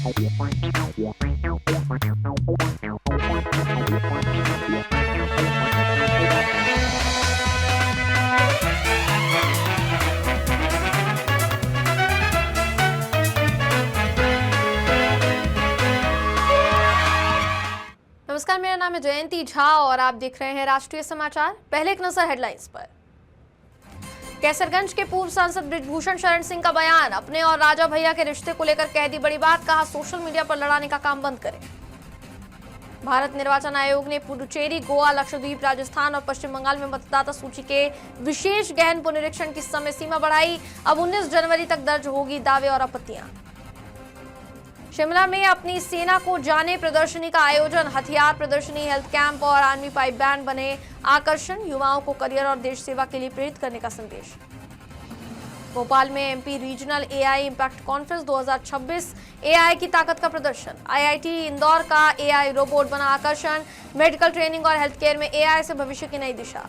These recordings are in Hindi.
नमस्कार, मेरा नाम है जयंती झा और आप देख रहे हैं राष्ट्रीय समाचार। पहले एक नजर हेडलाइंस पर। कैसरगंज के पूर्व सांसद बृजभूषण शरण सिंह का बयान, अपने और राजा भैया के रिश्ते को लेकर कह दी बड़ी बात, कहा सोशल मीडिया पर लड़ाने का काम बंद करें। भारत निर्वाचन आयोग ने पुडुचेरी, गोवा, लक्षद्वीप, राजस्थान और पश्चिम बंगाल में मतदाता सूची के विशेष गहन पुनरीक्षण की समय सीमा बढ़ाई। अब 19 जनवरी तक दर्ज होगी दावे और आपत्तियां। शिमला में अपनी सेना को जाने प्रदर्शनी का आयोजन, हथियार प्रदर्शनी, हेल्थ कैंप और आर्मी पाइप बैंड बने आकर्षण, युवाओं को करियर और देश सेवा के लिए प्रेरित करने का संदेश। भोपाल में MP regional AI impact conference 2026, AI की ताकत का प्रदर्शन, आईआईटी इंदौर का एआई रोबोट बना आकर्षण, मेडिकल ट्रेनिंग और हेल्थ केयर में एआई से भविष्य की नई दिशा।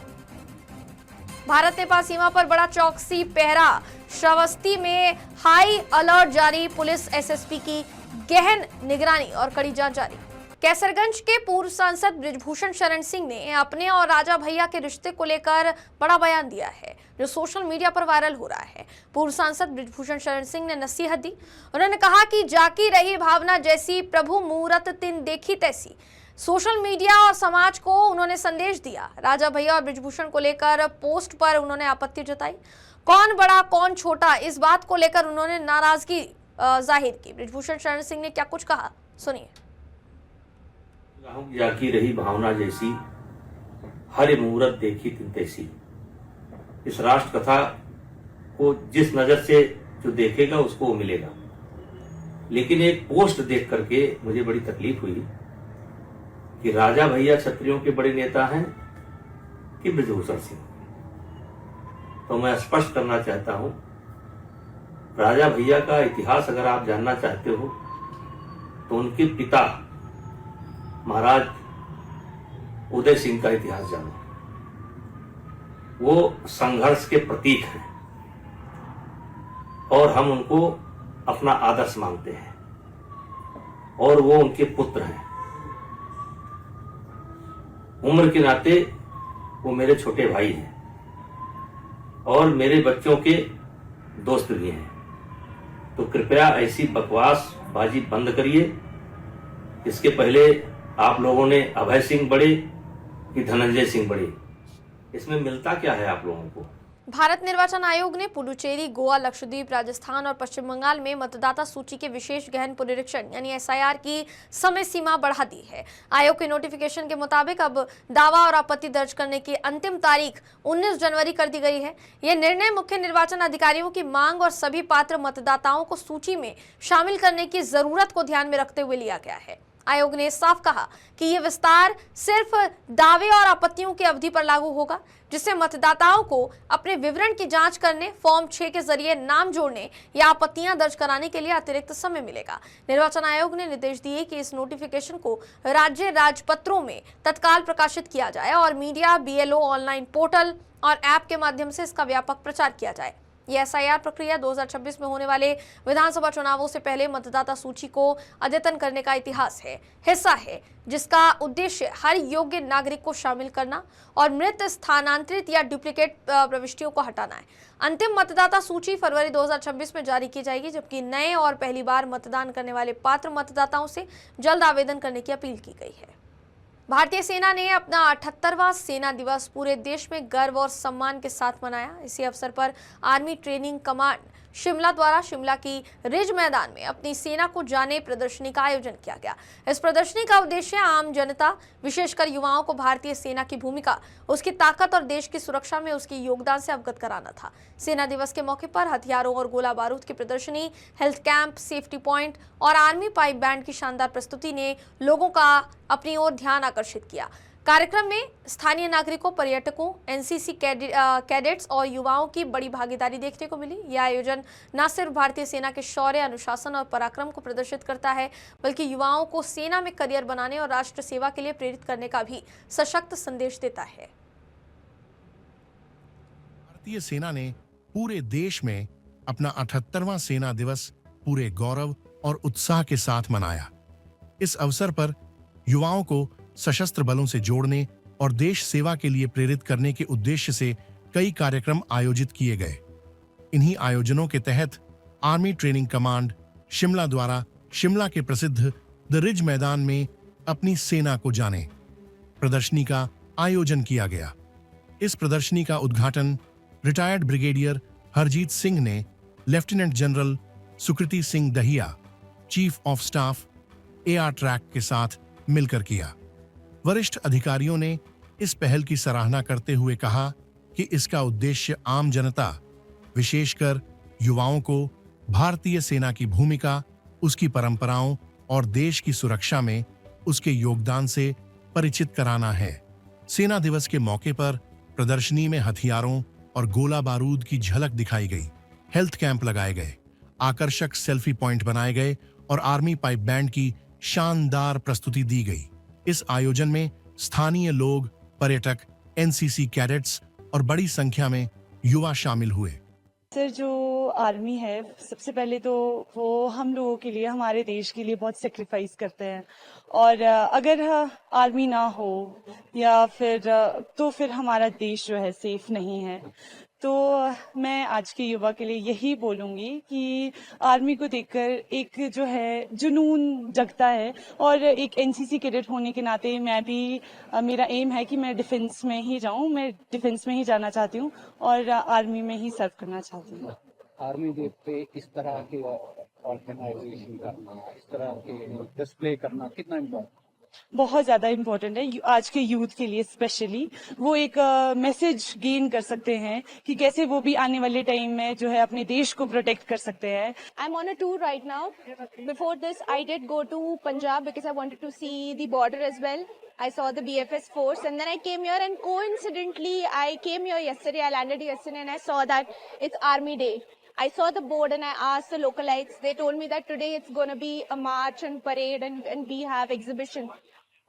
भारत नेपाल सीमा पर बड़ा चौकसी पहरा, श्रावस्ती में हाई अलर्ट जारी, पुलिस एसएसपी की गहन निगरानी और कड़ी जांच जारी। कैसरगंज के पूर्व सांसद बृजभूषण शरण सिंह ने अपने और राजा भैया के रिश्ते को लेकर बड़ा बयान दिया है, जो सोशल मीडिया पर वायरल हो रहा है। पूर्व सांसद बृजभूषण शरण सिंह ने नसीहत दी। उन्होंने कहा कि जाकी रही भावना जैसी, प्रभु मूरत तिन देखी तैसी। सोशल मीडिया और समाज को उन्होंने संदेश दिया। राजा भैया और बृजभूषण को लेकर पोस्ट पर उन्होंने आपत्ति जताई। कौन बड़ा कौन छोटा, इस बात को लेकर उन्होंने नाराजगी जाहिर की। बृजभूषण शरण सिंह ने क्या कुछ कहा, सुनिए। जाकी रही भावना जैसी, हर मुहूर्त देखी तिन तैसी। इस राष्ट्र कथा को जिस नजर से जो देखेगा उसको वो मिलेगा। लेकिन एक पोस्ट देख करके मुझे बड़ी तकलीफ हुई कि राजा भैया क्षत्रियों के बड़े नेता हैं कि बृजभूषण सिंह। तो मैं स्पष्ट करना चाहता हूं, राजा भैया का इतिहास अगर आप जानना चाहते हो तो उनके पिता महाराज उदय सिंह का इतिहास जानो। वो संघर्ष के प्रतीक हैं और हम उनको अपना आदर्श मानते हैं और वो उनके पुत्र हैं। उम्र के नाते वो मेरे छोटे भाई हैं और मेरे बच्चों के दोस्त भी हैं। तो कृपया ऐसी बकवास बाजी बंद करिए। इसके पहले आप लोगों ने अभय सिंह बड़े कि धनंजय सिंह बड़े, इसमें मिलता क्या है आप लोगों को? भारत निर्वाचन आयोग ने पुडुचेरी, गोवा, लक्षद्वीप, राजस्थान और पश्चिम बंगाल में मतदाता सूची के विशेष गहन पुनरीक्षण यानी एसआईआर की समय सीमा बढ़ा दी है। आयोग के नोटिफिकेशन के मुताबिक अब दावा और आपत्ति दर्ज करने की अंतिम तारीख 19 जनवरी कर दी गई है। यह निर्णय मुख्य निर्वाचन अधिकारियों की मांग और सभी पात्र मतदाताओं को सूची में शामिल करने की जरूरत को ध्यान में रखते हुए लिया गया है। आयोग ने साफ कहा कि यह विस्तार सिर्फ दावे और आपत्तियों की अवधि पर लागू होगा, जिससे मतदाताओं को अपने विवरण की जांच करने, फॉर्म 6 के जरिए नाम जोड़ने या आपत्तियां दर्ज कराने के लिए अतिरिक्त समय मिलेगा। निर्वाचन आयोग ने निर्देश दिए कि इस नोटिफिकेशन को राज्य राजपत्रों में तत्काल प्रकाशित किया जाए और मीडिया, बीएलओ, ऑनलाइन पोर्टल और ऐप के माध्यम से इसका व्यापक प्रचार किया जाए। यह एसआईआर प्रक्रिया 2026 में होने वाले विधानसभा चुनावों से पहले मतदाता सूची को अद्यतन करने का हिस्सा है, जिसका उद्देश्य हर योग्य नागरिक को शामिल करना और मृत, स्थानांतरित या डुप्लीकेट प्रविष्टियों को हटाना है। अंतिम मतदाता सूची फरवरी 2026 में जारी की जाएगी, जबकि नए और पहली बार मतदान करने वाले पात्र मतदाताओं से जल्द आवेदन करने की अपील की गई है। भारतीय सेना ने अपना 78वां सेना दिवस पूरे देश में गर्व और सम्मान के साथ मनाया। इसी अवसर पर आर्मी ट्रेनिंग कमांड शिमला द्वारा शिमला की रिज मैदान में अपनी सेना को जाने प्रदर्शनी का आयोजन किया गया। इस प्रदर्शनी का उद्देश्य आम जनता, विशेषकर युवाओं को भारतीय सेना की भूमिका, उसकी ताकत और देश की सुरक्षा में उसके योगदान से अवगत कराना था। सेना दिवस के मौके पर हथियारों और गोला बारूद की प्रदर्शनी, हेल्थ कैंप, सेफ्टी पॉइंट और आर्मी पाइप बैंड की शानदार प्रस्तुति ने लोगों का अपनी ओर ध्यान आकर्षित किया। कार्यक्रम में स्थानीय नागरिकों, पर्यटकों, एनसीसी कैडेट्स और युवाओं की बड़ी भागीदारी देखने को मिली। यह आयोजन न सिर्फ भारतीय सेना के शौर्य, अनुशासन और पराक्रम को प्रदर्शित करता है, बल्कि युवाओं को सेना में करियर बनाने और राष्ट्र सेवा के लिए प्रेरित करने का भी सशक्त संदेश देता है। भारतीय सेना ने पूरे देश में अपना 78वां सेना दिवस पूरे गौरव और उत्साह के साथ मनाया। इस अवसर पर युवाओं को सशस्त्र बलों से जोड़ने और देश सेवा के लिए प्रेरित करने के उद्देश्य से कई कार्यक्रम आयोजित किए गए। इन्हीं आयोजनों के तहत आर्मी ट्रेनिंग कमांड शिमला द्वारा शिमला के प्रसिद्ध द रिज मैदान में अपनी सेना को जाने प्रदर्शनी का आयोजन किया गया। इस प्रदर्शनी का उद्घाटन रिटायर्ड ब्रिगेडियर हरजीत सिंह ने lieutenant general Sukriti Singh Dahiya, chief of staff AR track के साथ मिलकर किया। वरिष्ठ अधिकारियों ने इस पहल की सराहना करते हुए कहा कि इसका उद्देश्य आम जनता, विशेषकर युवाओं को भारतीय सेना की भूमिका, उसकी परंपराओं और देश की सुरक्षा में उसके योगदान से परिचित कराना है। सेना दिवस के मौके पर प्रदर्शनी में हथियारों और गोला बारूद की झलक दिखाई गई, हेल्थ कैंप लगाए गए, आकर्षक सेल्फी पॉइंट बनाए गए और आर्मी पाइप बैंड की शानदार प्रस्तुति दी गई। इस आयोजन में स्थानीय लोग, पर्यटक, एनसीसी कैडेट्स और बड़ी संख्या में युवा शामिल हुए। सर, जो आर्मी है सबसे पहले तो वो हम लोगों के लिए, हमारे देश के लिए बहुत सेक्रीफाइस करते हैं और अगर आर्मी ना हो या फिर हमारा देश जो है सेफ नहीं है। तो मैं आज के युवा के लिए यही बोलूँगी कि आर्मी को देखकर एक जो है जुनून जगता है और एक एनसीसी कैडेट होने के नाते मैं भी, मेरा एम है कि मैं डिफेंस में ही जाऊँ, मैं डिफेंस में ही जाना चाहती हूँ और आर्मी में ही सर्व करना चाहती हूँ। आर्मी डे पे इस तरह के ऑर्गेनाइजेशन करना, इस तरह के डिस्प्ले करना कितना इम्पोर्टेंट? बहुत ज़्यादा इम्पोर्टेंट है आज के यूथ के लिए। स्पेशली वो एक मैसेज गेन कर सकते हैं कि कैसे वो भी आने वाले टाइम में जो है अपने देश को प्रोटेक्ट कर सकते हैं। I'm on a tour right now. Before this, I did go to Punjab because I wanted to see the border as well. I saw the BFS force and then I came here and coincidentally I came here yesterday. I landed yesterday and I saw that it's Army Day. I saw the board and I asked the localites. They told me that today it's going to be a march and parade and we have exhibition.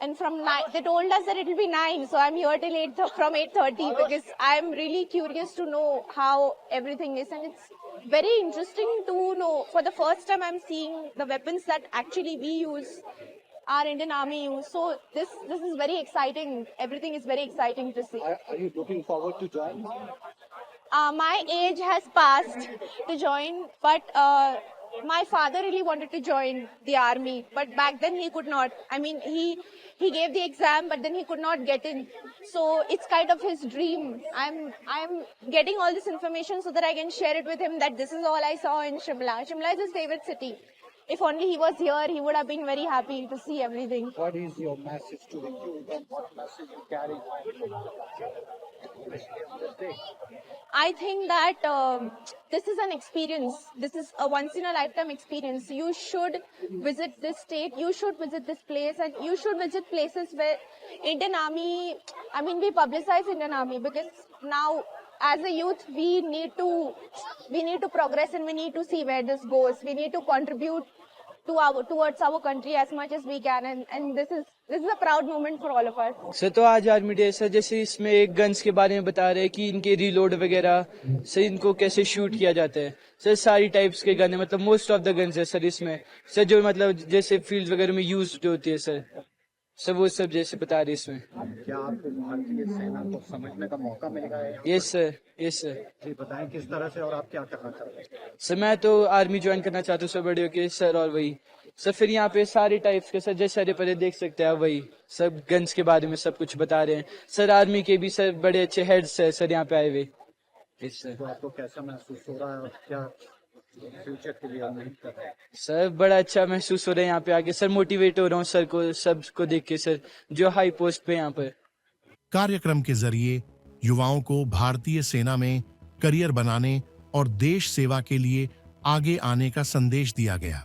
And from 9, they told us that it will be 9. So I'm here till 8, from 8:30 because I'm really curious to know how everything is. And it's very interesting to know. For the first time, I'm seeing the weapons that actually we use, our Indian Army use. So this is very exciting. Everything is very exciting to see. Are you looking forward to join? My age has passed to join, but my father really wanted to join the army, but back then he could not. I mean, he gave the exam, but then he could not get in. So it's kind of his dream. I'm getting all this information so that I can share it with him that this is all I saw in Shimla. Shimla is his favorite city. If only he was here, he would have been very happy to see everything. What is your message to the youth and what message you carry? I think that this is an experience. This is a once in a lifetime experience. You should visit this state. You should visit this place, and you should visit places where Indian Army. I mean, we publicize Indian Army because now, as a youth, we need to progress and we need to see where this goes. We need to contribute towards our country as much as we can, and this is a proud moment for all of us. Sir, तो आज आर्मी डे सर, जैसे इसमें गन्स के बारे में बता रहे हैं कि इनके रीलोड वगैरह सर, इनको कैसे शूट किया जाता है सर। सारी टाइप्स के गन है, मतलब मोस्ट ऑफ द गन्स है सर इसमें सर, जो मतलब जैसे फील्ड वगैरह में यूज होती है सर, वो सब जैसे बता रहे इसमें। क्या आपको भारतीय सेना को समझने का मौका मिलेगा? Yes sir, yes sir. जी बताएं किस तरह से और आप क्या करना चाहते हैं? सर, मैं तो आर्मी ज्वाइन करना चाहता हूँ सर, बड़े होके सर। और वही सर, फिर यहाँ पे सारे टाइप्स के सर, जैसे हरे परे देख सकते हैं, वही सब गन्स के बारे में सब कुछ बता रहे हैं सर। आर्मी के भी सर बड़े अच्छे हेड्स है सर यहाँ पे आए हुए। Yes sir. तो आपको कैसा महसूस हो रहा है और क्या फ्यूचर के लिए उम्मीद कर रहे हैं? सर, बड़ा अच्छा महसूस हो रहा है यहाँ पे आके सर। मोटिवेट हो रहा हूँ सर को, सबको देख के सर, जो हाई पोस्ट पे यहाँ पर। कार्यक्रम के जरिए युवाओं को भारतीय सेना में करियर बनाने और देश सेवा के लिए आगे आने का संदेश दिया गया।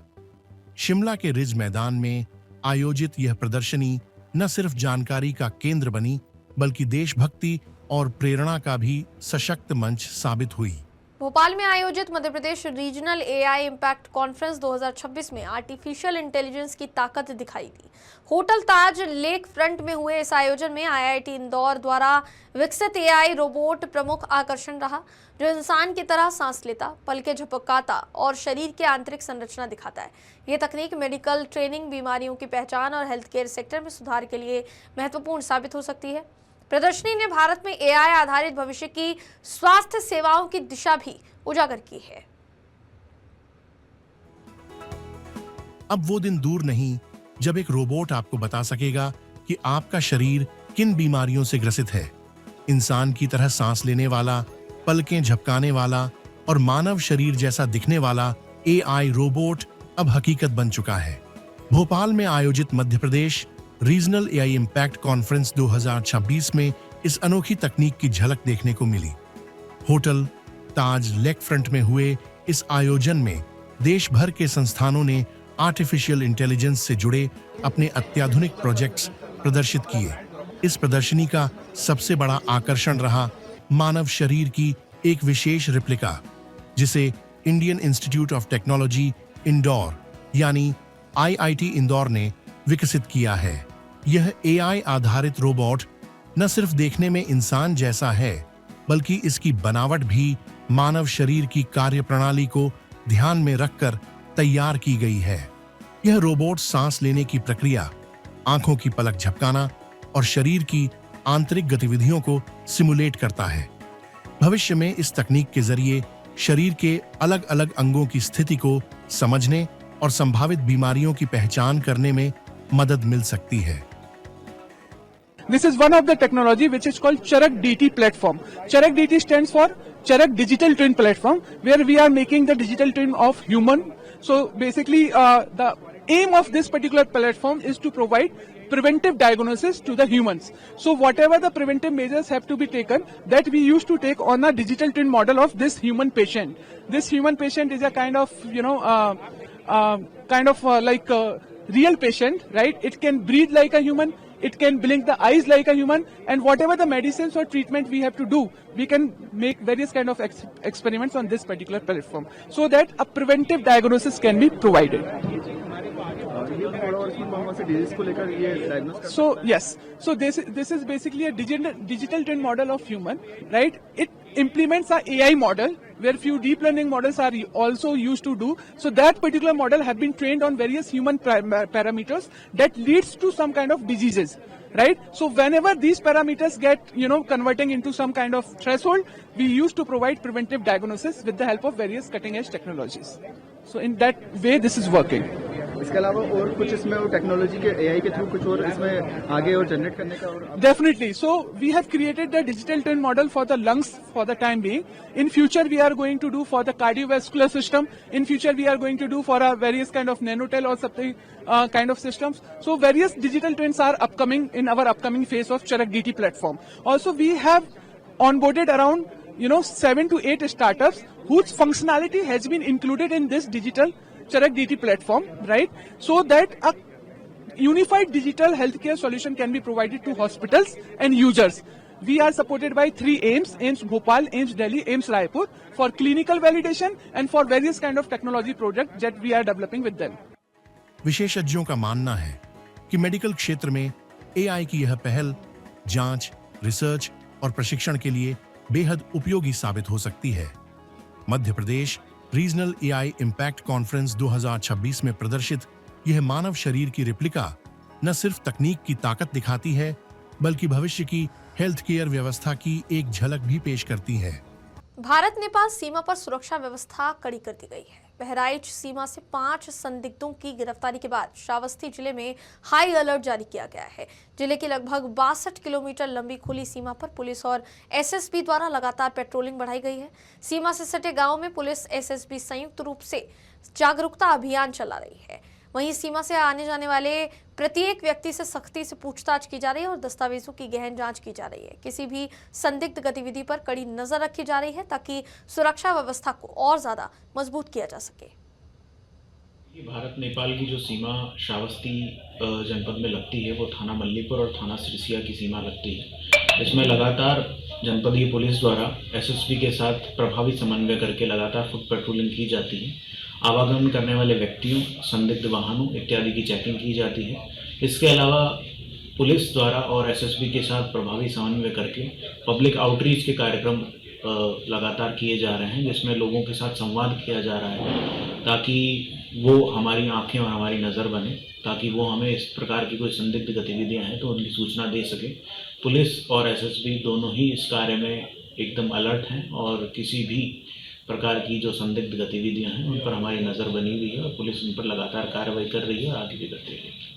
शिमला के रिज मैदान में आयोजित यह प्रदर्शनी न सिर्फ जानकारी का केंद्र बनी, बल्कि देशभक्ति और प्रेरणा का भी सशक्त मंच साबित हुई। भोपाल में आयोजित Madhya Pradesh regional AI impact conference 2026 में आर्टिफिशियल इंटेलिजेंस की ताकत दिखाई दी। होटल ताज लेक फ्रंट में हुए इस आयोजन में आईआईटी इंदौर द्वारा विकसित एआई रोबोट प्रमुख आकर्षण रहा, जो इंसान की तरह सांस लेता, पलकें झपकाता और शरीर की आंतरिक संरचना दिखाता है। ये तकनीक मेडिकल ट्रेनिंग, बीमारियों की पहचान और हेल्थ केयर सेक्टर में सुधार के लिए महत्वपूर्ण साबित हो सकती है। प्रदर्शनी ने भारत में एआई आधारित भविष्य की स्वास्थ्य सेवाओं की दिशा भी उजागर की है। अब वो दिन दूर नहीं जब एक रोबोट आपको बता सकेगा कि आपका शरीर किन बीमारियों से ग्रसित है। इंसान की तरह सांस लेने वाला, पलकें झपकाने वाला और मानव शरीर जैसा दिखने वाला एआई रोबोट अब हकीकत बन चुका है। भोपाल में आयोजित Madhya Pradesh regional AI impact conference 2026 में इस अनोखी तकनीक की झलक देखने को मिली। होटल ताज लेक फ्रंट में हुए इस आयोजन में देश भर के संस्थानों ने आर्टिफिशियल इंटेलिजेंस से जुड़े अपने अत्याधुनिक प्रोजेक्ट्स प्रदर्शित किए। इस प्रदर्शनी का सबसे बड़ा आकर्षण रहा मानव शरीर की एक विशेष रेप्लिका, जिसे Indian institute of technology Indore यानी आईआईटी इंदौर ने विकसित किया है। यह एआई आधारित रोबोट न सिर्फ देखने में इंसान जैसा है, बल्कि इसकी बनावट भी मानव शरीर की कार्यप्रणाली को ध्यान में रखकर तैयार की गई है। यह रोबोट सांस लेने की प्रक्रिया, आंखों की पलक झपकाना और शरीर की आंतरिक गतिविधियों को सिमुलेट करता है। भविष्य में इस तकनीक के जरिए शरीर के अलग अलग अंगों की स्थिति को समझने और संभावित बीमारियों की पहचान करने में मदद मिल सकती है। This is one of the technology which is called Charak DT platform. Charak DT stands for Charak Digital Twin Platform, where we are making the digital twin of human. So basically, the aim of this particular platform is to provide preventive diagnosis to the humans. So whatever the preventive measures have to be taken, that we used to take on a digital twin model of this human patient. This human patient is a kind of, like a real patient, right? It can breathe like a human. It can blink the eyes like a human, and whatever the medicines or treatment we have to do, we can make various kind of experiments on this particular platform, so that a preventive diagnosis can be provided. So yes, so this is basically a digital twin model of human, right? It implements a AI model where few deep learning models are also used to do. So that particular model have been trained on various human parameters that leads to some kind of diseases, right? So whenever these parameters get, converting into some kind of threshold, we used to provide preventive diagnosis with the help of various cutting edge technologies. So in that way, this is working. इसके अलावा और कुछ इसमें टेक्नोलॉजी के एआई के थ्रू कुछ और इसमें आगे और जनरेट करने का और Definitely. So we have created the digital twin model for the lungs for the time being. In future, we are going to do for the cardiovascular system. In future, we are going to do for various kind of nanotel or something kind of systems. So various digital twins are upcoming in our upcoming phase of Charak DT platform. Also, we have onboarded around 7 to 8 startups whose functionality has been included in this digital Charak DT platform, right? So that a unified digital healthcare solution can be provided to hospitals and users. We are supported by 3 AIIMS, AIIMS Bhopal, AIIMS Delhi, AIIMS Raipur, for clinical validation and for various kind of technology projects that we are developing with them. विशेषज्ञों का मानना है कि मेडिकल क्षेत्र में एआई की यह पहल जांच, रिसर्च और प्रशिक्षण के लिए बेहद उपयोगी साबित हो सकती है। Madhya Pradesh regional AI impact conference 2026 में प्रदर्शित यह मानव शरीर की रेप्लिका न सिर्फ तकनीक की ताकत दिखाती है, बल्कि भविष्य की हेल्थ केयर व्यवस्था की एक झलक भी पेश करती है। भारत नेपाल सीमा पर सुरक्षा व्यवस्था कड़ी कर दी गई है। बहराइच सीमा से 5 संदिग्धों की गिरफ्तारी के बाद श्रावस्ती जिले में हाई अलर्ट जारी किया गया है। जिले की लगभग 62 किलोमीटर लंबी खुली सीमा पर पुलिस और एसएसबी द्वारा लगातार पेट्रोलिंग बढ़ाई गई है। सीमा से सटे गांवों में पुलिस एसएसबी संयुक्त रूप से जागरूकता अभियान चला रही है। वहीं सीमा से आने जाने वाले प्रत्येक व्यक्ति से सख्ती से पूछताछ की जा रही है और दस्तावेजों की गहन जांच की जा रही है। किसी भी संदिग्ध गतिविधि पर कड़ी नजर रखी जा रही है ताकि सुरक्षा व्यवस्था को और ज्यादा मजबूत किया जा सके। भारत नेपाल की जो सीमा श्रावस्ती जनपद में लगती है वो थाना मल्लीपुर और थाना सिरसिया की सीमा लगती है। इसमें लगातार जनपदीय पुलिस द्वारा एसएसपी के साथ प्रभावी समन्वय करके लगातार फुट पेट्रोलिंग की जाती है। आवागमन करने वाले व्यक्तियों, संदिग्ध वाहनों इत्यादि की चेकिंग की जाती है। इसके अलावा पुलिस द्वारा और एसएसबी के साथ प्रभावी समन्वय करके पब्लिक आउटरीच के कार्यक्रम लगातार किए जा रहे हैं, जिसमें लोगों के साथ संवाद किया जा रहा है ताकि वो हमारी आंखें और हमारी नज़र बने, ताकि वो हमें इस प्रकार की कोई संदिग्ध गतिविधियां हैं तो उनकी सूचना दे सके। पुलिस और एसएसबी दोनों ही इस कार्य में एकदम अलर्ट हैं और किसी भी प्रकार की जो संदिग्ध गतिविधियां हैं उन पर हमारी नज़र बनी हुई है और पुलिस उन पर लगातार कार्रवाई कर रही है और आगे भी करती रहेगी।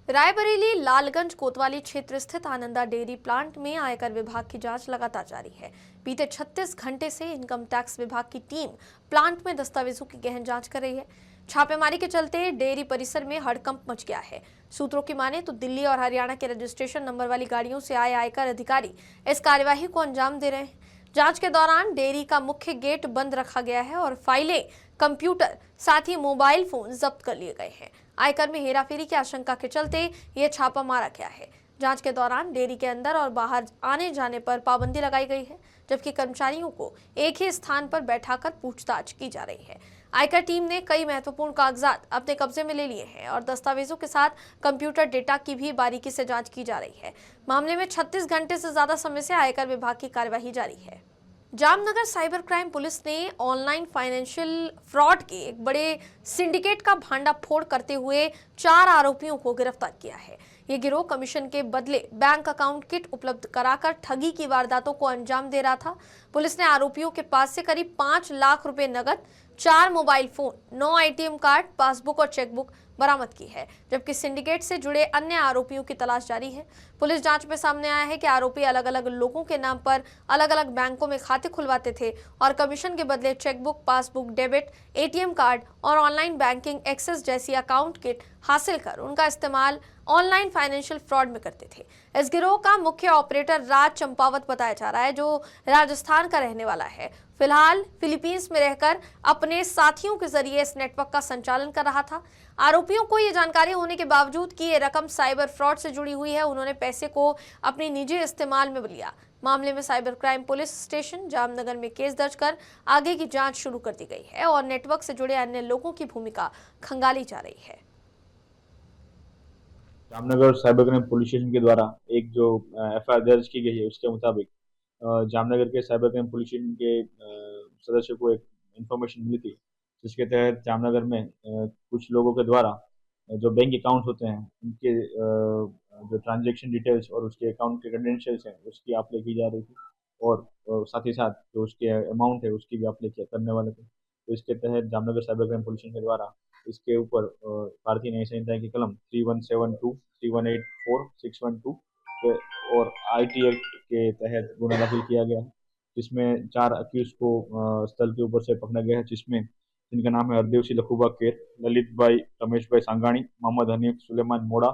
रायबरेली लालगंज कोतवाली क्षेत्र स्थित आनंदा डेयरी प्लांट में आयकर विभाग की जांच लगातार जारी है। बीते 36 घंटे से इनकम टैक्स विभाग की टीम प्लांट में दस्तावेजों की गहन जांच कर रही है। छापेमारी के चलते डेयरी परिसर में हड़कंप मच गया है। सूत्रों की माने तो दिल्ली और हरियाणा के रजिस्ट्रेशन नंबर वाली गाड़ियों से आए आयकर अधिकारी इस कार्यवाही को अंजाम दे रहे हैं। जांच के दौरान डेयरी का मुख्य गेट बंद रखा गया है और फाइलें, कंप्यूटर, साथ ही मोबाइल फोन जब्त कर लिए गए हैं। आयकर में हेराफेरी की आशंका के चलते ये छापा मारा गया है। जांच के दौरान डेयरी के अंदर और बाहर आने जाने पर पाबंदी लगाई गई है, जबकि कर्मचारियों को एक ही स्थान पर बैठाकर पूछताछ की जा रही है। आयकर टीम ने कई महत्वपूर्ण कागजात अपने कब्जे में ले लिए हैं और दस्तावेजों के साथ कंप्यूटर डेटा की भी बारीकी से जांच की जा रही है। मामले में 36 घंटे से ज्यादा समय से आयकर विभाग की कार्यवाही जारी है। जामनगर साइबर क्राइम पुलिस ने ऑनलाइन फाइनेंशियल फ्रॉड के एक बड़े सिंडिकेट का भांडाफोड़ करते हुए 4 आरोपियों को गिरफ्तार किया है। ये गिरोह कमीशन के बदले बैंक अकाउंट किट उपलब्ध कराकर ठगी की वारदातों को अंजाम दे रहा था। पुलिस ने आरोपियों के पास से करीब 5 लाख रुपए नकद, 4 mobile phone, 9 ATM card, passbook और चेकबुक बरामद की है, जबकि सिंडिकेट से जुड़े अन्य आरोपियों की तलाश जारी है। पुलिस जांच में सामने आया है कि आरोपी अलग अलग लोगों के नाम पर अलग अलग बैंकों में खाते खुलवाते थे और कमीशन के बदले chequebook, passbook, debit, ATM card और ऑनलाइन बैंकिंग एक्सेस जैसी अकाउंट किट हासिल कर उनका इस्तेमाल ऑनलाइन फाइनेंशियल फ्रॉड में करते थे। इस गिरोह का मुख्य ऑपरेटर राज चंपावत बताया जा रहा है, जो राजस्थान का रहने वाला है। फिलहाल फिलीपींस में रहकर अपने साथियों के जरिए इस नेटवर्क का संचालन कर रहा था। आरोपियों को ये जानकारी होने के बावजूद कि ये रकम साइबर फ्रॉड से जुड़ी हुई है, उन्होंने पैसे को अपने निजी इस्तेमाल में लिया। मामले में cyber crime police station Jamnagar में केस दर्ज कर आगे की जांच शुरू कर दी गई है और नेटवर्क से जुड़े अन्य लोगों की भूमिका खंगाली जा रही है। Jamnagar cyber crime police station के द्वारा एक जो एफआईआर दर्ज की गई है, उसके मुताबिक जामनगर के साइबर क्राइम पुलिस स्टेशन के सदस्य को एक इंफॉर्मेशन मिली थी, जिसके तहत जामनगर में कुछ लोगों के द्वारा जो बैंक अकाउंट होते हैं उनके जो ट्रांजैक्शन डिटेल्स और उसके अकाउंट के क्रेडेंशियल्स हैं उसकी अप्लाई की जा रही थी और साथ ही साथ जो उसके अमाउंट है उसकी भी अप्लाई करने वाले थे। तो इसके तहत Jamnagar cyber crime police station के द्वारा इसके ऊपर भारतीय न्याय संहिता की कलम 3172, 3184, 612 और IT एक्ट के तहत गुना दाखिल किया गया है, जिसमें 4 अक्यूज को स्थल के ऊपर से पकड़ा गया है, जिसमें जिनका नाम है हरदेव सिंह लखूबा केर, ललित भाई रमेश भाई सांगाणी, मोहम्मद हनीफ सुलेमान मोड़ा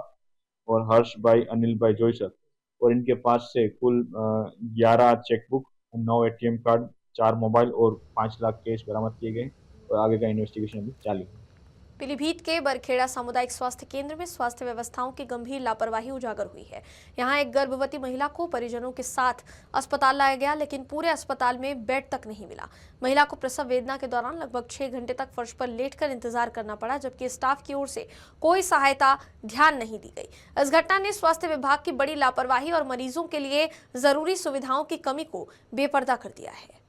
और हर्ष भाई अनिल भाई जोईसर। और इनके पास से कुल 11 चेकबुक, 9 ATM कार्ड, 4 मोबाइल और 5 लाख कैश बरामद किए गए और आगे का इन्वेस्टिगेशन अभी चालू है। पीलीभीत के बरखेड़ा सामुदायिक स्वास्थ्य केंद्र में स्वास्थ्य व्यवस्थाओं की गंभीर लापरवाही उजागर हुई है। यहां एक गर्भवती महिला को परिजनों के साथ अस्पताल लाया गया, लेकिन पूरे अस्पताल में बेड तक नहीं मिला। महिला को प्रसव वेदना के दौरान लगभग 6 घंटे तक फर्श पर लेटकर इंतजार करना पड़ा, जबकि स्टाफ की ओर से कोई सहायता ध्यान नहीं दी गई। इस घटना ने स्वास्थ्य विभाग की बड़ी लापरवाही और मरीजों के लिए जरूरी सुविधाओं की कमी को बेपर्दा कर दिया है।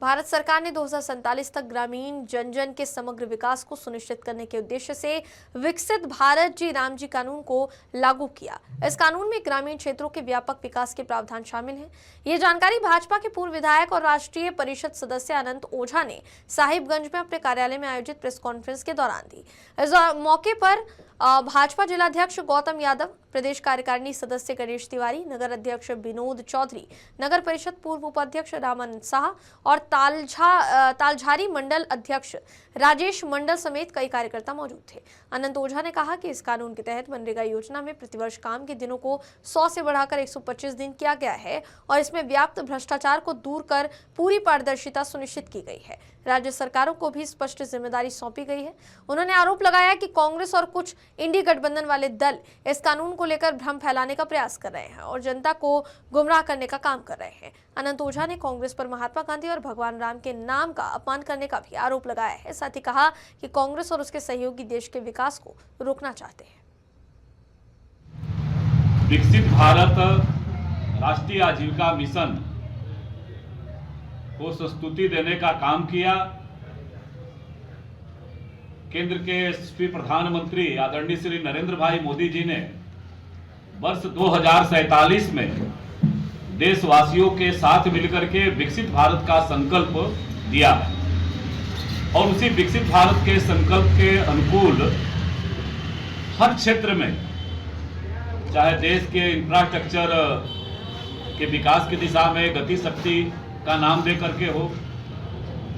भारत सरकार ने 2047 तक ग्रामीण जन जन के समग्र विकास को सुनिश्चित करने के उद्देश्य से विकसित भारत जी राम जी कानून को लागू किया। इस कानून में ग्रामीण क्षेत्रों के व्यापक विकास के प्रावधान शामिल हैं। ये जानकारी भाजपा के पूर्व विधायक और राष्ट्रीय परिषद सदस्य अनंत ओझा ने साहिबगंज में अपने कार्यालय में आयोजित प्रेस कॉन्फ्रेंस के दौरान दी। इस मौके पर भाजपा जिलाध्यक्ष गौतम यादव, प्रदेश कार्यकारिणी सदस्य गणेश तिवारी, नगर अध्यक्ष विनोद चौधरी, नगर परिषद पूर्व उपाध्यक्ष रामानंद शाह और तालझारी मंडल अध्यक्ष राजेश मंडल समेत कई कार्यकर्ता मौजूद थे। अनंत ओझा ने कहा कि इस कानून के तहत मनरेगा योजना में प्रतिवर्ष काम के दिनों को 100 से बढ़ाकर 125 दिन किया गया है और इसमें व्याप्त भ्रष्टाचार को दूर कर पूरी पारदर्शिता सुनिश्चित की गई है। राज्य सरकारों को भी स्पष्ट जिम्मेदारी सौंपी गई है। उन्होंने आरोप लगाया कि कांग्रेस और कुछ इंडी गठबंधन वाले दल इस कानून को लेकर भ्रम फैलाने का प्रयास कर रहे हैं और जनता को गुमराह करने का काम कर रहे हैं। अनंत ओझा ने कांग्रेस पर महात्मा गांधी और भगवान राम के नाम का अपमान करने का भी आरोप लगाया है। साथ ही कहा कि कांग्रेस और उसके सहयोगी देश के विकास को रोकना चाहते हैं। विकसित भारत राष्ट्रीय आजीविका मिशन को संस्तुति देने का काम किया। केंद्र के यशस्वी प्रधानमंत्री आदरणीय श्री नरेंद्र भाई मोदी जी ने वर्ष 2047 में देशवासियों के साथ मिलकर के विकसित भारत का संकल्प दिया है और उसी विकसित भारत के संकल्प के अनुकूल हर क्षेत्र में, चाहे देश के इंफ्रास्ट्रक्चर के विकास की दिशा में गति शक्ति का नाम दे करके हो,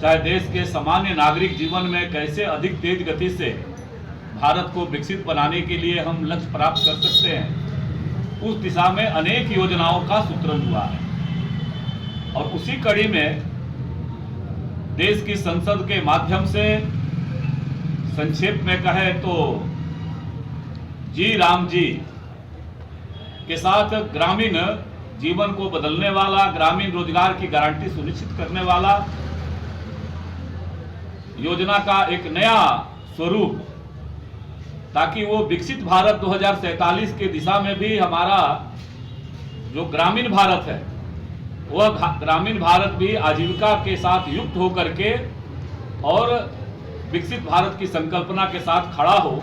चाहे देश के सामान्य नागरिक जीवन में कैसे अधिक तेज गति से भारत को विकसित बनाने के लिए हम लक्ष्य प्राप्त कर सकते हैं, उस दिशा में अनेक योजनाओं का सूत्रण हुआ है। और उसी कड़ी में देश की संसद के माध्यम से संक्षेप में कहे तो जी राम जी के साथ ग्रामीण जीवन को बदलने वाला, ग्रामीण रोजगार की गारंटी सुनिश्चित करने वाला योजना का एक नया स्वरूप, ताकि वो विकसित भारत 2047 के दिशा में भी हमारा जो ग्रामीण भारत है, वह ग्रामीण भारत भी आजीविका के साथ युक्त होकर के और विकसित भारत की संकल्पना के साथ खड़ा हो,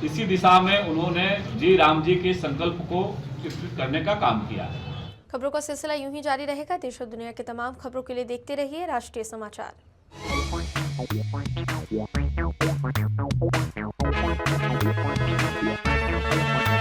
इसी दिशा में उन्होंने जी राम जी के संकल्प को विकसित करने का काम किया है। खबरों का सिलसिला यूं ही जारी रहेगा। देश और दुनिया की तमाम खबरों के लिए देखते रहिए राष्ट्रीय समाचार। We'll be right back.